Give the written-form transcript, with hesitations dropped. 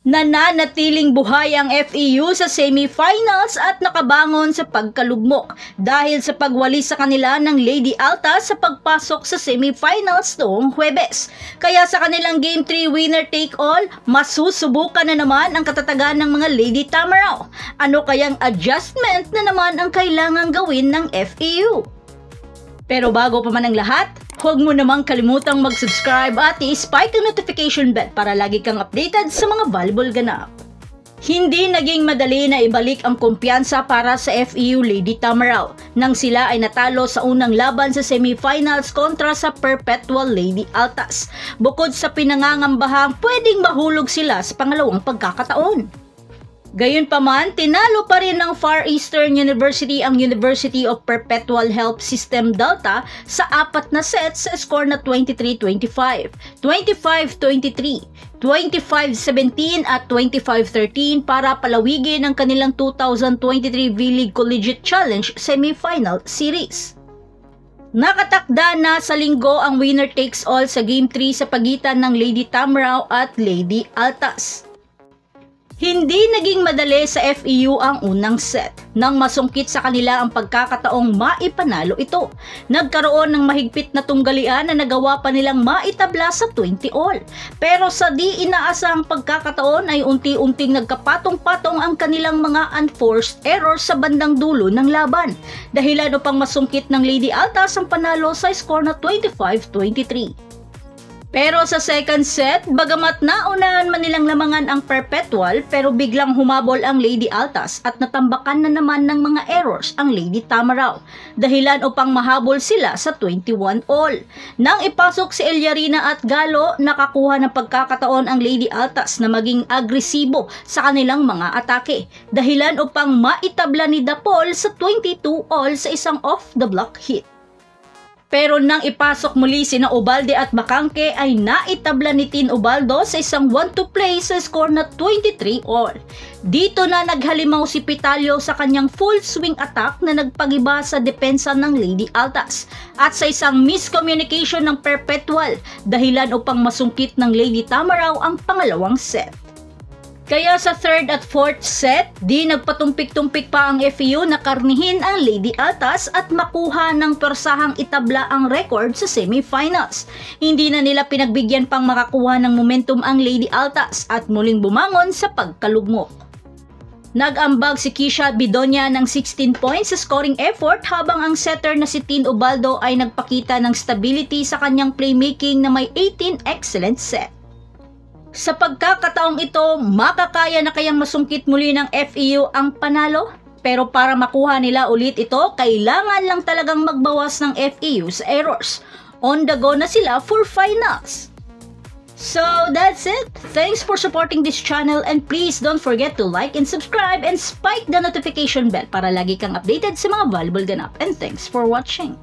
Nananatiling buhay ang FEU sa semifinals at nakabangon sa pagkalugmok dahil sa pagwali sa kanila ng Lady Altas sa pagpasok sa semifinals noong Huwebes. Kaya sa kanilang Game 3 winner take all, masusubukan na naman ang katatagan ng mga Lady Tamaraw. Ano kayang adjustment na naman ang kailangang gawin ng FEU? Pero bago pa man ang lahat, huwag mo namang kalimutang mag-subscribe at i-spike ang notification bell para lagi kang updated sa mga volleyball ganap. Hindi naging madali na ibalik ang kumpiyansa para sa FEU Lady Tamaraw nang sila ay natalo sa unang laban sa semifinals kontra sa Perpetual Lady Altas. Bukod sa pinangangambahang pwedeng mahulog sila sa pangalawang pagkakataon. Gayunpaman, tinalo pa rin ng Far Eastern University ang University of Perpetual Health System Delta sa 4 na sets sa score na 23-25, 25-23, 25-17 at 25-13 para palawigin ang kanilang 2023 V-League Collegiate Challenge Semifinal Series. Nakatakda na sa linggo ang winner-takes-all sa Game 3 sa pagitan ng Lady Tamaraw at Lady Altas. Hindi naging madali sa FEU ang unang set nang masungkit sa kanila ang pagkakataong maipanalo ito. Nagkaroon ng mahigpit na tunggalian na nagawa pa nilang maitabla sa 20-all. Pero sa di inaasahang pagkakataon ay unti-unting nagkapatong-patong ang kanilang mga unforced errors sa bandang dulo ng laban. Dahilan upang masungkit ng Lady Altas ang panalo sa score na 25-23. Pero sa second set, bagamat naunahan man nilang lamangan ang Perpetual, pero biglang humabol ang Lady Altas at natambakan na naman ng mga errors ang Lady Tamaraw, dahilan upang mahabol sila sa 21-all. Nang ipasok si Eliarina at Galo, nakakuha ng pagkakataon ang Lady Altas na maging agresibo sa kanilang mga atake, dahilan upang maitabla ni Dapol sa 22-all sa isang off-the-block hit. Pero nang ipasok muli sina Ubalde at Bacangque ay naitabla ni Tin Ubaldo sa isang 1-2 play sa score na 23-all. Dito na naghalimaw si Pitalio sa kanyang full swing attack na nagpagiba sa depensa ng Lady Altas at sa isang miscommunication ng Perpetual dahilan upang masungkit ng Lady Tamaraw ang pangalawang set. Kaya sa third at fourth set, di nagpatumpik-tumpik pa ang FEU na karnihin ang Lady Altas at makuha ng persahang itabla ang record sa semifinals. Hindi na nila pinagbigyan pang makakuha ng momentum ang Lady Altas at muling bumangon sa pagkalugmok. Nag-ambag si Kisha Bidonia ng 16 points sa scoring effort habang ang setter na si Tin Ubaldo ay nagpakita ng stability sa kanyang playmaking na may 18 excellent set. Sa pagkakataong ito, makakaya na kayang masungkit muli ng FEU ang panalo? Pero para makuha nila ulit ito, kailangan lang talagang magbawas ng FEU sa errors. On the go na sila for finals. So that's it. Thanks for supporting this channel and please don't forget to like and subscribe and spike the notification bell para lagi kang updated sa mga volleyball ganap. And thanks for watching.